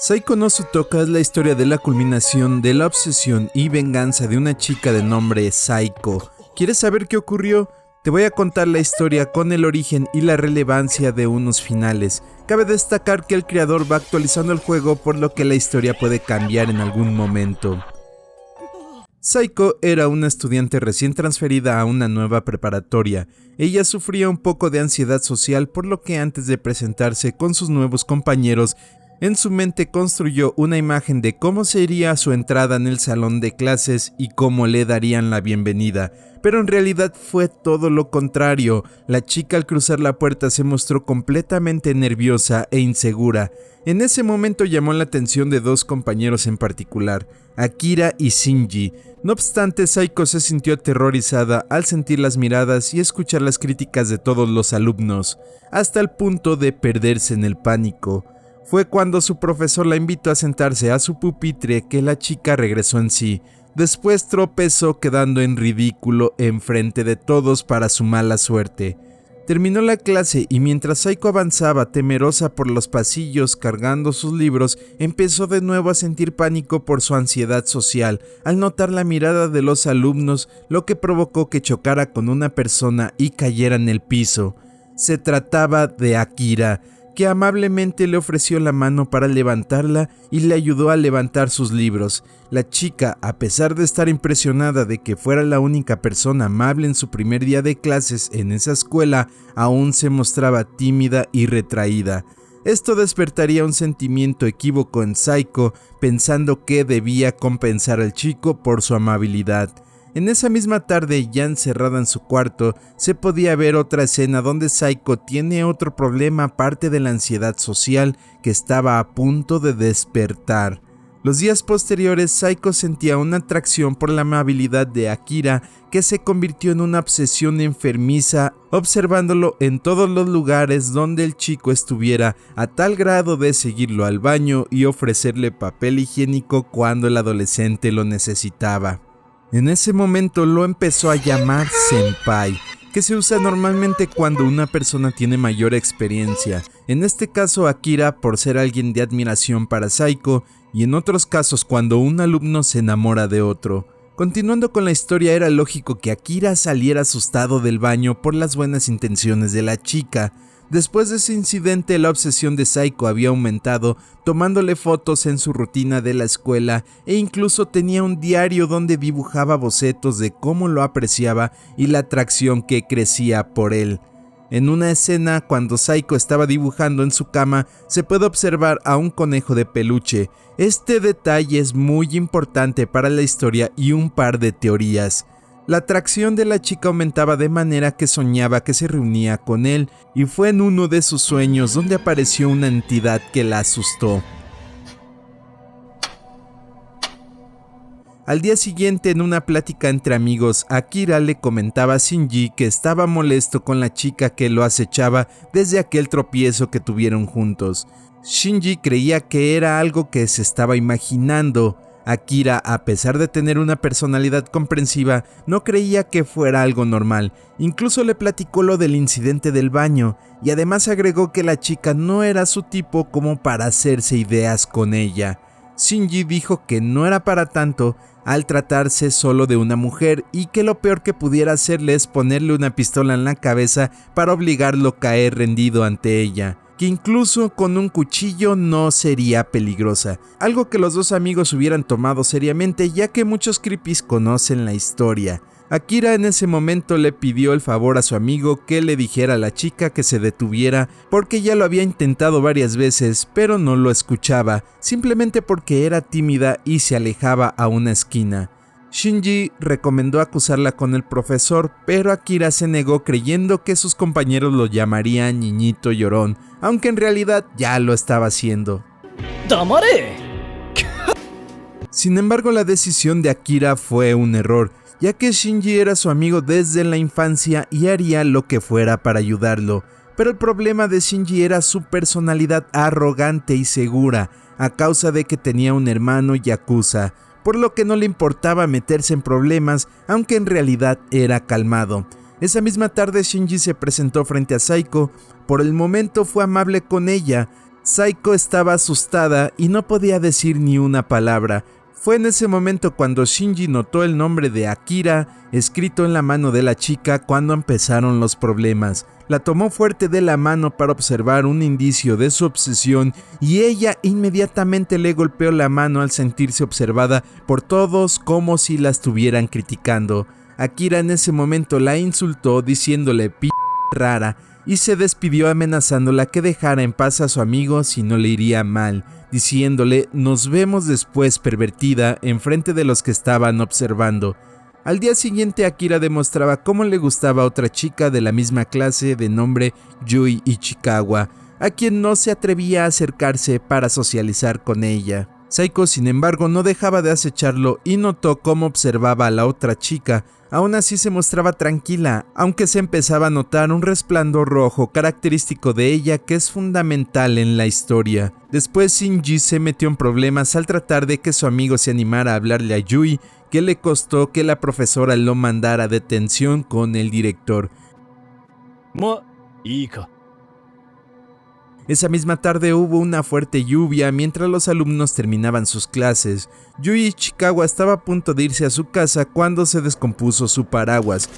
Saiko no Sutoka es la historia de la culminación de la obsesión y venganza de una chica de nombre Saiko. ¿Quieres saber qué ocurrió? Te voy a contar la historia con el origen y la relevancia de unos finales. Cabe destacar que el creador va actualizando el juego, por lo que la historia puede cambiar en algún momento. Saiko era una estudiante recién transferida a una nueva preparatoria. Ella sufría un poco de ansiedad social, por lo que antes de presentarse con sus nuevos compañeros, en su mente construyó una imagen de cómo sería su entrada en el salón de clases y cómo le darían la bienvenida. Pero en realidad fue todo lo contrario. La chica al cruzar la puerta se mostró completamente nerviosa e insegura. En ese momento llamó la atención de dos compañeros en particular, Akira y Shinji. No obstante, Saiko se sintió aterrorizada al sentir las miradas y escuchar las críticas de todos los alumnos, hasta el punto de perderse en el pánico. Fue cuando su profesor la invitó a sentarse a su pupitre que la chica regresó en sí. Después tropezó, quedando en ridículo enfrente de todos para su mala suerte. Terminó la clase y mientras Saiko avanzaba temerosa por los pasillos cargando sus libros, empezó de nuevo a sentir pánico por su ansiedad social al notar la mirada de los alumnos, lo que provocó que chocara con una persona y cayera en el piso. Se trataba de Akira, que amablemente le ofreció la mano para levantarla y le ayudó a levantar sus libros. La chica, a pesar de estar impresionada de que fuera la única persona amable en su primer día de clases en esa escuela, aún se mostraba tímida y retraída. Esto despertaría un sentimiento equívoco en Saiko, pensando que debía compensar al chico por su amabilidad. En esa misma tarde, ya encerrada en su cuarto, se podía ver otra escena donde Saiko tiene otro problema aparte de la ansiedad social que estaba a punto de despertar. Los días posteriores, Saiko sentía una atracción por la amabilidad de Akira que se convirtió en una obsesión enfermiza, observándolo en todos los lugares donde el chico estuviera, a tal grado de seguirlo al baño y ofrecerle papel higiénico cuando el adolescente lo necesitaba. En ese momento lo empezó a llamar senpai, que se usa normalmente cuando una persona tiene mayor experiencia. En este caso Akira por ser alguien de admiración para Saiko, y en otros casos cuando un alumno se enamora de otro. Continuando con la historia, era lógico que Akira saliera asustado del baño por las buenas intenciones de la chica. Después de ese incidente, la obsesión de Saiko había aumentado, tomándole fotos en su rutina de la escuela e incluso tenía un diario donde dibujaba bocetos de cómo lo apreciaba y la atracción que crecía por él. En una escena, cuando Saiko estaba dibujando en su cama, se puede observar a un conejo de peluche. Este detalle es muy importante para la historia y un par de teorías. La atracción de la chica aumentaba de manera que soñaba que se reunía con él, y fue en uno de sus sueños donde apareció una entidad que la asustó. Al día siguiente, en una plática entre amigos, Akira le comentaba a Shinji que estaba molesto con la chica que lo acechaba desde aquel tropiezo que tuvieron juntos. Shinji creía que era algo que se estaba imaginando. Akira, a pesar de tener una personalidad comprensiva, no creía que fuera algo normal. Incluso le platicó lo del incidente del baño, y además agregó que la chica no era su tipo como para hacerse ideas con ella. Shinji dijo que no era para tanto al tratarse solo de una mujer, y que lo peor que pudiera hacerle es ponerle una pistola en la cabeza para obligarlo a caer rendido ante ella, que incluso con un cuchillo no sería peligrosa, algo que los dos amigos hubieran tomado seriamente, ya que muchos creepies conocen la historia. Akira en ese momento le pidió el favor a su amigo que le dijera a la chica que se detuviera, porque ya lo había intentado varias veces, pero no lo escuchaba, simplemente porque era tímida y se alejaba a una esquina. Shinji recomendó acusarla con el profesor, pero Akira se negó creyendo que sus compañeros lo llamarían niñito llorón, aunque en realidad ya lo estaba haciendo. ¡Damare! Sin embargo, la decisión de Akira fue un error, ya que Shinji era su amigo desde la infancia y haría lo que fuera para ayudarlo. Pero el problema de Shinji era su personalidad arrogante y segura, a causa de que tenía un hermano yakuza, por lo que no le importaba meterse en problemas, aunque en realidad era calmado. Esa misma tarde Shinji se presentó frente a Saiko. Por el momento fue amable con ella, Saiko estaba asustada y no podía decir ni una palabra. Fue en ese momento cuando Shinji notó el nombre de Akira escrito en la mano de la chica cuando empezaron los problemas. La tomó fuerte de la mano para observar un indicio de su obsesión y ella inmediatamente le golpeó la mano al sentirse observada por todos como si la estuvieran criticando. Akira en ese momento la insultó diciéndole "p*** rara" y se despidió amenazándola que dejara en paz a su amigo si no le iría mal, diciéndole "nos vemos después, pervertida", enfrente de los que estaban observando. Al día siguiente Akira demostraba cómo le gustaba a otra chica de la misma clase de nombre Yui Ichikawa, a quien no se atrevía a acercarse para socializar con ella. Saiko, sin embargo, no dejaba de acecharlo y notó cómo observaba a la otra chica. Aún así se mostraba tranquila, aunque se empezaba a notar un resplandor rojo característico de ella que es fundamental en la historia. Después Shinji se metió en problemas al tratar de que su amigo se animara a hablarle a Yui, que le costó que la profesora lo mandara a detención con el director. Esa misma tarde hubo una fuerte lluvia mientras los alumnos terminaban sus clases. Yui Ichikawa estaba a punto de irse a su casa cuando se descompuso su paraguas.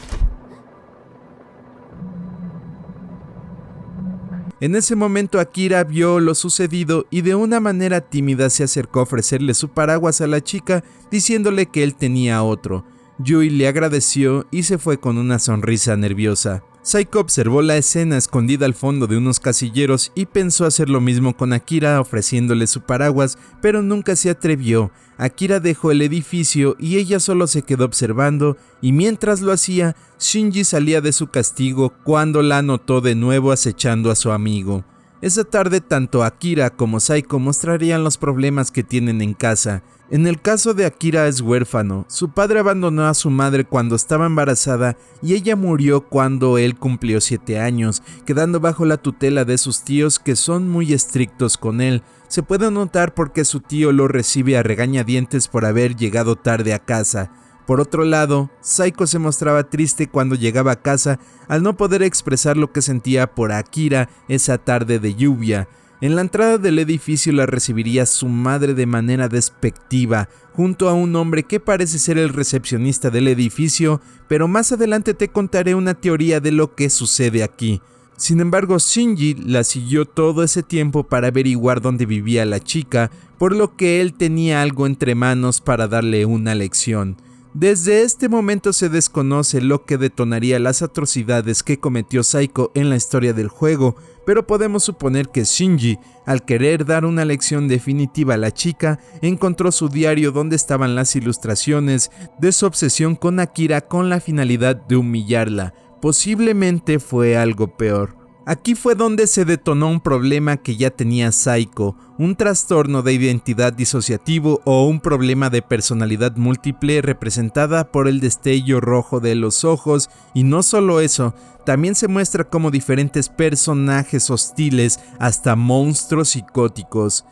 En ese momento Akira vio lo sucedido y de una manera tímida se acercó a ofrecerle su paraguas a la chica diciéndole que él tenía otro. Yui le agradeció y se fue con una sonrisa nerviosa. Saiko observó la escena escondida al fondo de unos casilleros y pensó hacer lo mismo con Akira ofreciéndole su paraguas, pero nunca se atrevió. Akira dejó el edificio y ella solo se quedó observando, y mientras lo hacía, Shinji salía de su castigo cuando la notó de nuevo acechando a su amigo. Esa tarde tanto Akira como Saiko mostrarían los problemas que tienen en casa. En el caso de Akira es huérfano, su padre abandonó a su madre cuando estaba embarazada y ella murió cuando él cumplió 7 años, quedando bajo la tutela de sus tíos que son muy estrictos con él. Se puede notar porque su tío lo recibe a regañadientes por haber llegado tarde a casa. Por otro lado, Saiko se mostraba triste cuando llegaba a casa al no poder expresar lo que sentía por Akira esa tarde de lluvia. En la entrada del edificio la recibiría su madre de manera despectiva, junto a un hombre que parece ser el recepcionista del edificio, pero más adelante te contaré una teoría de lo que sucede aquí. Sin embargo, Shinji la siguió todo ese tiempo para averiguar dónde vivía la chica, por lo que él tenía algo entre manos para darle una lección. Desde este momento se desconoce lo que detonaría las atrocidades que cometió Saiko en la historia del juego, pero podemos suponer que Shinji, al querer dar una lección definitiva a la chica, encontró su diario donde estaban las ilustraciones de su obsesión con Akira con la finalidad de humillarla. Posiblemente fue algo peor. Aquí fue donde se detonó un problema que ya tenía Saiko, un trastorno de identidad disociativo o un problema de personalidad múltiple representada por el destello rojo de los ojos, y no solo eso, también se muestra como diferentes personajes hostiles hasta monstruos psicóticos.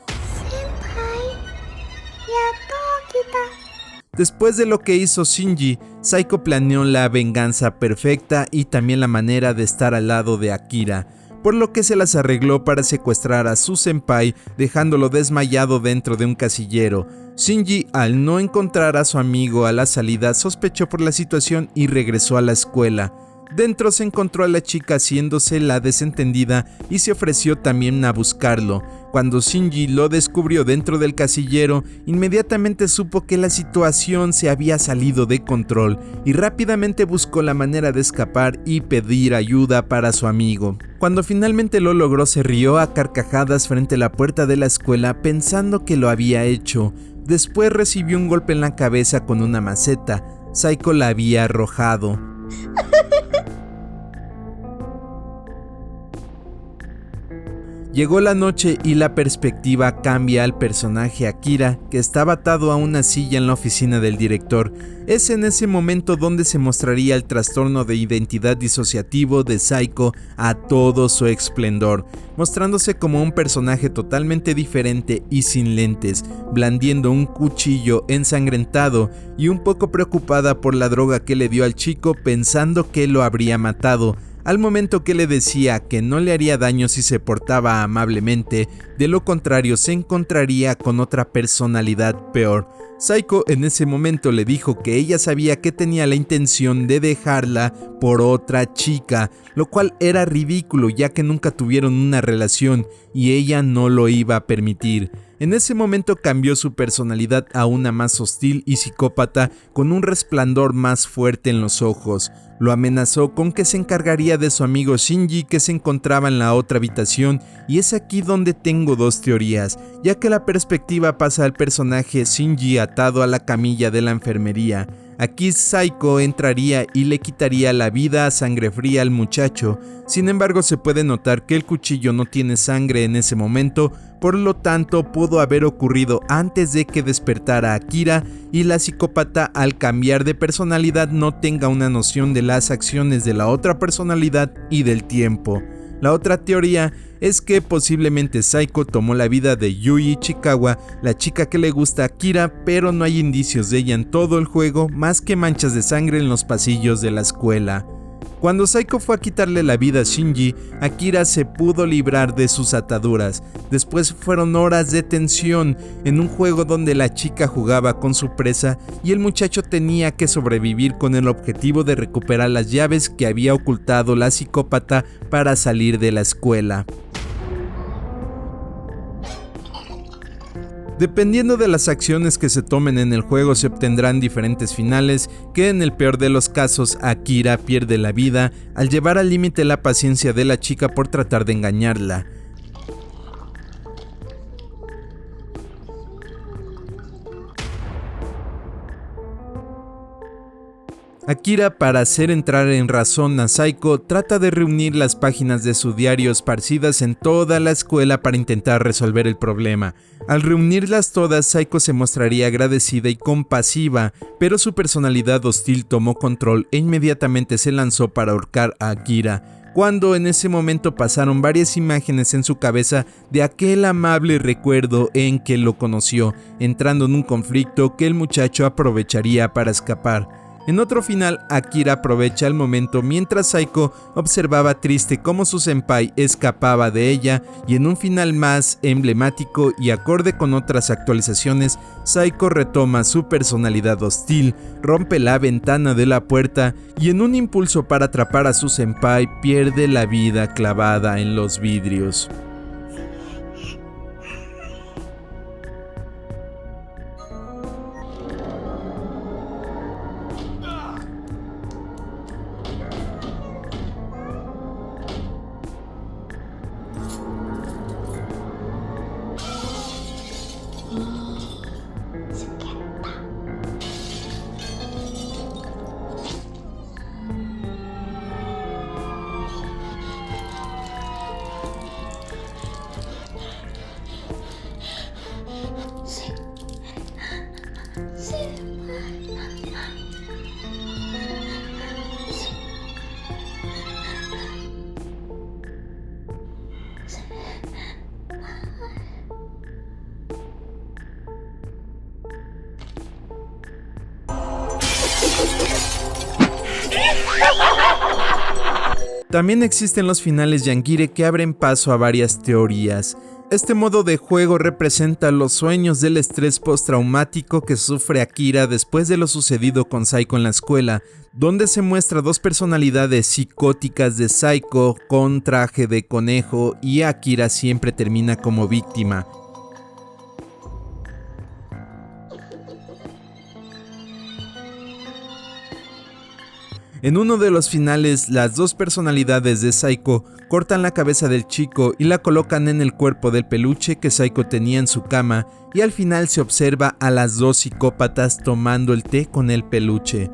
Después de lo que hizo Shinji, Saiko planeó la venganza perfecta y también la manera de estar al lado de Akira, por lo que se las arregló para secuestrar a su senpai dejándolo desmayado dentro de un casillero. Shinji, al no encontrar a su amigo a la salida, sospechó por la situación y regresó a la escuela. Dentro se encontró a la chica haciéndose la desentendida y se ofreció también a buscarlo. Cuando Shinji lo descubrió dentro del casillero, inmediatamente supo que la situación se había salido de control y rápidamente buscó la manera de escapar y pedir ayuda para su amigo. Cuando finalmente lo logró, se rió a carcajadas frente a la puerta de la escuela pensando que lo había hecho. Después recibió un golpe en la cabeza con una maceta. Saiko la había arrojado. Llegó la noche y la perspectiva cambia al personaje Akira, que estaba atado a una silla en la oficina del director. Es en ese momento donde se mostraría el trastorno de identidad disociativo de Saiko a todo su esplendor, mostrándose como un personaje totalmente diferente y sin lentes, blandiendo un cuchillo ensangrentado y un poco preocupada por la droga que le dio al chico pensando que lo habría matado. al momento que le decía que no le haría daño si se portaba amablemente, de lo contrario se encontraría con otra personalidad peor. Saiko en ese momento le dijo que ella sabía que tenía la intención de dejarla por otra chica, lo cual era ridículo ya que nunca tuvieron una relación y ella no lo iba a permitir. En ese momento cambió su personalidad a una más hostil y psicópata, con un resplandor más fuerte en los ojos. Lo amenazó con que se encargaría de su amigo Shinji, que se encontraba en la otra habitación, y es aquí donde tengo dos teorías, ya que la perspectiva pasa al personaje Shinji atado a la camilla de la enfermería. Aquí Saiko entraría y le quitaría la vida a sangre fría al muchacho. Sin embargo, se puede notar que el cuchillo no tiene sangre en ese momento, por lo tanto pudo haber ocurrido antes de que despertara Akira y la psicópata al cambiar de personalidad no tenga una noción de las acciones de la otra personalidad y del tiempo. La otra teoría es que posiblemente Saiko tomó la vida de Yui Ichikawa, la chica que le gusta a Akira, pero no hay indicios de ella en todo el juego más que manchas de sangre en los pasillos de la escuela. Cuando Saiko fue a quitarle la vida a Shinji, Akira se pudo librar de sus ataduras. Después fueron horas de tensión en un juego donde la chica jugaba con su presa y el muchacho tenía que sobrevivir con el objetivo de recuperar las llaves que había ocultado la psicópata para salir de la escuela. Dependiendo de las acciones que se tomen en el juego se obtendrán diferentes finales, que en el peor de los casos Akira pierde la vida al llevar al límite la paciencia de la chica por tratar de engañarla. Akira, para hacer entrar en razón a Saiko, trata de reunir las páginas de su diario esparcidas en toda la escuela para intentar resolver el problema. Al reunirlas todas, Saiko se mostraría agradecida y compasiva, pero su personalidad hostil tomó control e inmediatamente se lanzó para ahorcar a Akira, cuando en ese momento pasaron varias imágenes en su cabeza de aquel amable recuerdo en que lo conoció, entrando en un conflicto que el muchacho aprovecharía para escapar. En otro final, Akira aprovecha el momento mientras Saiko observaba triste cómo su senpai escapaba de ella, y en un final más emblemático y acorde con otras actualizaciones, Saiko retoma su personalidad hostil, rompe la ventana de la puerta y en un impulso para atrapar a su senpai pierde la vida clavada en los vidrios. También existen los finales Yangire que abren paso a varias teorías. Este modo de juego representa los sueños del estrés postraumático que sufre Akira después de lo sucedido con Saiko en la escuela, donde se muestra dos personalidades psicóticas de Saiko con traje de conejo y Akira siempre termina como víctima. En uno de los finales, las dos personalidades de Saiko cortan la cabeza del chico y la colocan en el cuerpo del peluche que Saiko tenía en su cama, y al final se observa a las dos psicópatas tomando el té con el peluche.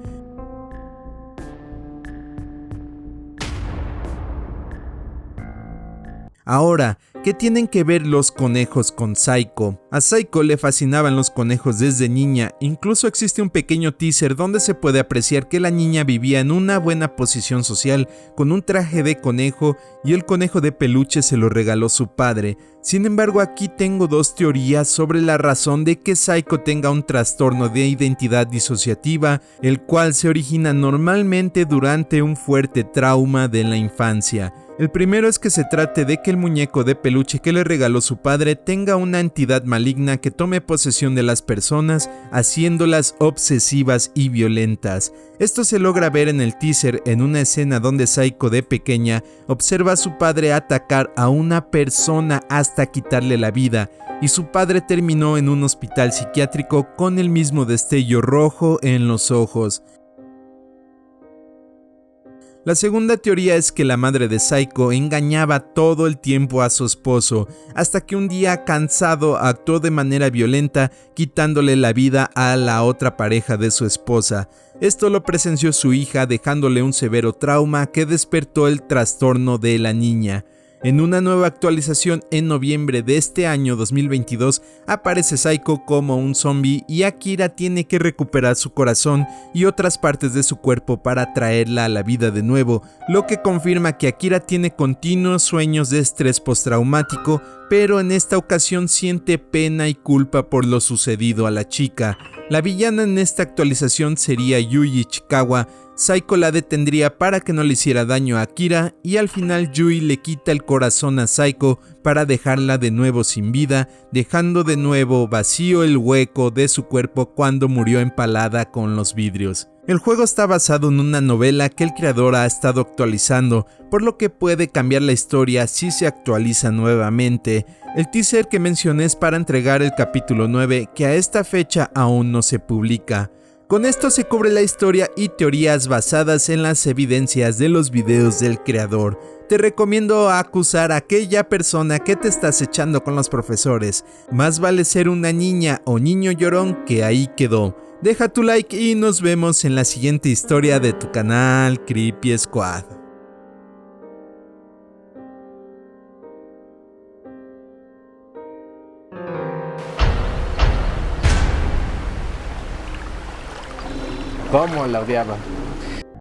Ahora, ¿Qué tienen que ver los conejos con Saiko? A Saiko le fascinaban los conejos desde niña, incluso existe un pequeño teaser donde se puede apreciar que la niña vivía en una buena posición social con un traje de conejo y el conejo de peluche se lo regaló su padre. Sin embargo, aquí tengo dos teorías sobre la razón de que Saiko tenga un trastorno de identidad disociativa, el cual se origina normalmente durante un fuerte trauma de la infancia. El primero es que se trate de que el muñeco de peluche que le regaló su padre tenga una entidad maligna que tome posesión de las personas, haciéndolas obsesivas y violentas. Esto se logra ver en el teaser en una escena donde Saiko de pequeña observa a su padre atacar a una persona hasta quitarle la vida, y su padre terminó en un hospital psiquiátrico con el mismo destello rojo en los ojos. La segunda teoría es que la madre de Saiko engañaba todo el tiempo a su esposo, hasta que un día cansado actuó de manera violenta, quitándole la vida a la otra pareja de su esposa. Esto lo presenció su hija, dejándole un severo trauma que despertó el trastorno de la niña. En una nueva actualización en noviembre de este año 2022 aparece Saiko como un zombie y Akira tiene que recuperar su corazón y otras partes de su cuerpo para traerla a la vida de nuevo, lo que confirma que Akira tiene continuos sueños de estrés postraumático, pero en esta ocasión siente pena y culpa por lo sucedido a la chica. La villana en esta actualización sería Yui Ichikawa. Saiko la detendría para que no le hiciera daño a Akira y al final Yui le quita el corazón a Saiko para dejarla de nuevo sin vida, dejando de nuevo vacío el hueco de su cuerpo cuando murió empalada con los vidrios. El juego está basado en una novela que el creador ha estado actualizando, por lo que puede cambiar la historia si se actualiza nuevamente. El teaser que mencioné es para entregar el capítulo 9, que a esta fecha aún no se publica. Con esto se cubre la historia y teorías basadas en las evidencias de los videos del creador. Te recomiendo acusar a aquella persona que te estás echando con los profesores. Más vale ser una niña o niño llorón que ahí quedó. Deja tu like y nos vemos en la siguiente historia de tu canal Creepy Squad. ¿Cómo la odiaba?